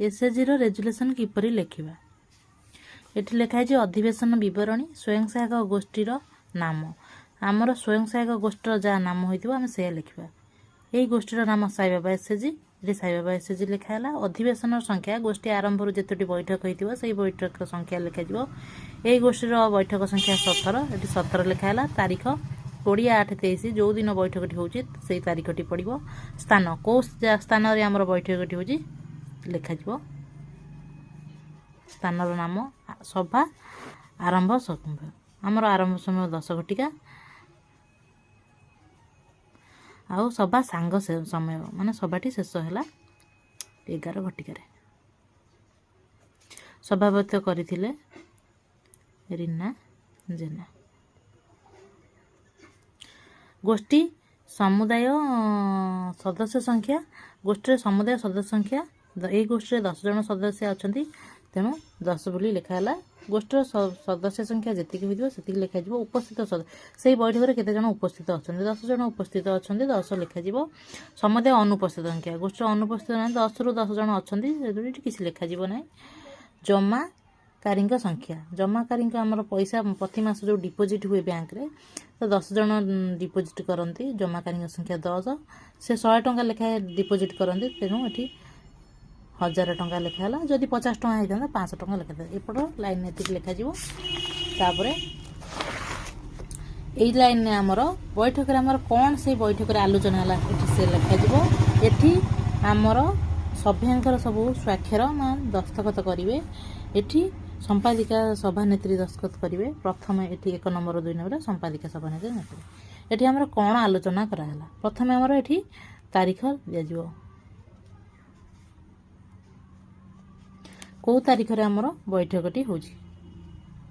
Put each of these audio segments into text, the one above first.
SHG रो resolution किपरि लेखिबा एठी लेखा है अधिवेशन विवरणी स्वयं सहायक गोष्ठीर नाम आमर स्वयं सहायक गोष्ठीर जहाँ नाम होइतिबो आमे से लिखिबा यही गोष्ठीर नाम साई बाबा एसएचजी ये साई बाबा एसएचजी लिखा है अधिवेशन संख्या गोष्ठी आरंभ जेतोटी बैठक होइतिबो सेही बैठक संख्या लिखा जिवो यही गोष्ठीर बैठक संख्या 17 एटी 17 लिखा है तारीख 20/8/23 जो दिन बैठकटी होउची सेही तारीखटी पड़िबो स्थान को स्थान रे हमर बैठकटी होउची लिखा जिवो स्थानर नाम सभा आरंभ समय आमर आरंभ समय 10 घटिका आउ सभा सांग समय माने सभाटी शेष है 11 घटिकार सभापति करथिले रीना जेना गोष्ठी समुदाय सदस्य संख्या गोष्ठी समुदाय सदस्य संख्या यही गोष्ठी 10 जन सदस्य अच्छा तेणु 10 बोली लिखाला गोष्ठीर सदस्य संख्या जी होती लिखा उपस्थित से बैठक में केते जन उपस्थित अच्छा 10 जन उपस्थित अच्छा 10 लिखा समुदाय अनुपस्थित संख्या गोष्ठीर अनुपस्थित 10 रु 10 जन अच्छा किसी लिखा ना जमाकारी संख्या जमाकारी आमर पैसा प्रति मास जो डिपोजिट हुए बैंक रे तो 10 जन डिपोजिट करती जमाकारी संख्या 10 से 100 टंका लेखाएं डिपोजिट करती तेणु ये 1000 टंका लिखाला जदि 50 टंका होता 500 टंका लिखा एपट लाइन एति लिखा तापर यही लाइन आमर बैठक आमर कौन से बैठक आलोचना है से लिखा एठी आमर सभ्यांकर सब स्वाक्षर दस्तखत करेंगे एठी संपादिका सभानेत्री दस्तखत करेंगे प्रथम एठी 1 नंबर 2 नंबर संपादिका सभानेत्री नेत्री एठी आमर कौन आलोचना कराला प्रथम आमर एठी तारीख दिया कौ तारीख रे आमर बैठकटी हो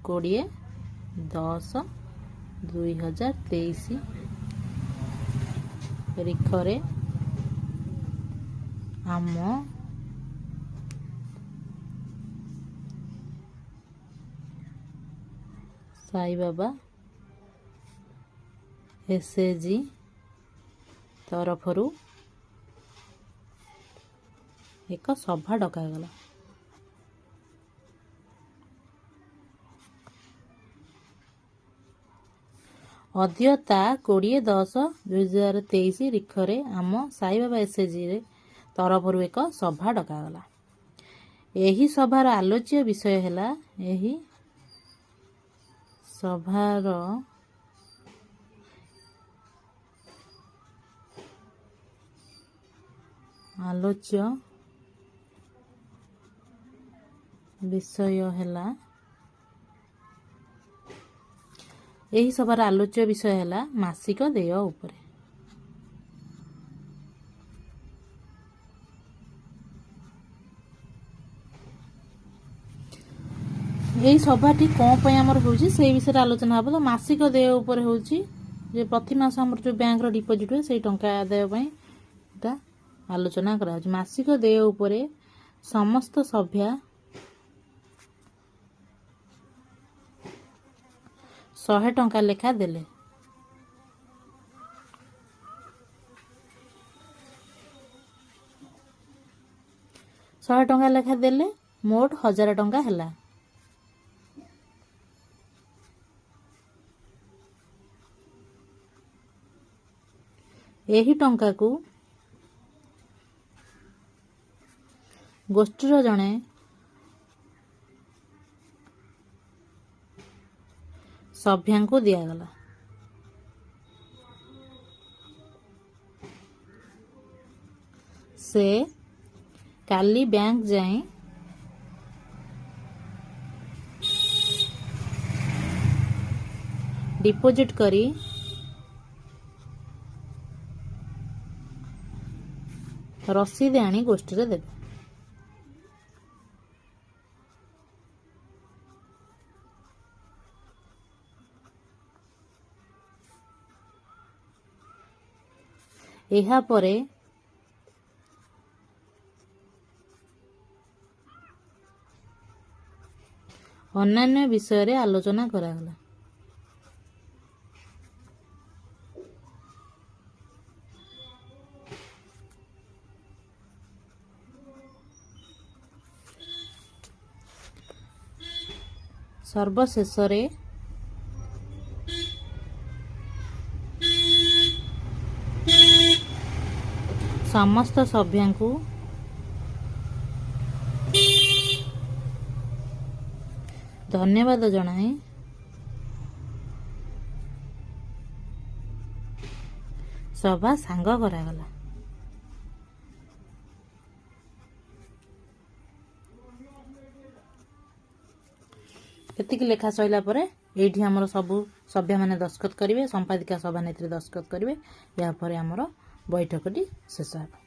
20/10/2023 रिखरे आम साई बाबा एसएचजी तरफरु एक सभा डकागला अध्यता 20/10/2023 रिखरे आम साई बाबा एसएचजी तरफरु एक सभा डकागला यही सभार आलोच्य विषय है यही सभार आलोच्य विषय है यही सभार आलोच्य विषय है मासिक देय उपरे यही सभाटी कौन आमर होची से विषय आलोचना हम तो मासिक देय उपरे होची जे प्रति मास हमर जो बैंक रो डिपोजिट हुए से टंका आदाय पई एटा आलोचना करा मासिक देय उपरे समस्त सभ्या 100 टंका लेखा देले 100 टंका लेखा देले मोट 1000 टंका हैला यही टंका को गोष्ठीर जणे सभ्या को दियागला से काली बैंक जाए डिपोजिट करी रसीद आनी गोष्ठी रे देबे एहा परे अन्य विषय रे आलोचना करागला ସର୍ବଶେଷରେ ସମସ୍ତ ସଭ୍ୟଙ୍କୁ ଧନ୍ୟବାଦ ଜଣାଇ ସଭା ସାଙ୍ଗ କରାଗଲା। ଏତିକି ଲେଖା ସରିଲା ପରେ ଏଇଠି ଆମର ସବୁ ସଭ୍ୟମାନେ ଦସ୍ତଖତ କରିବେ, ସମ୍ପାଦିକା ସଭାନେତ୍ରୀ ଦସ୍ତଖତ କରିବେ। ଏହା ପରେ ଆମର ବୈଠକଟି ଶେଷ ହେବ।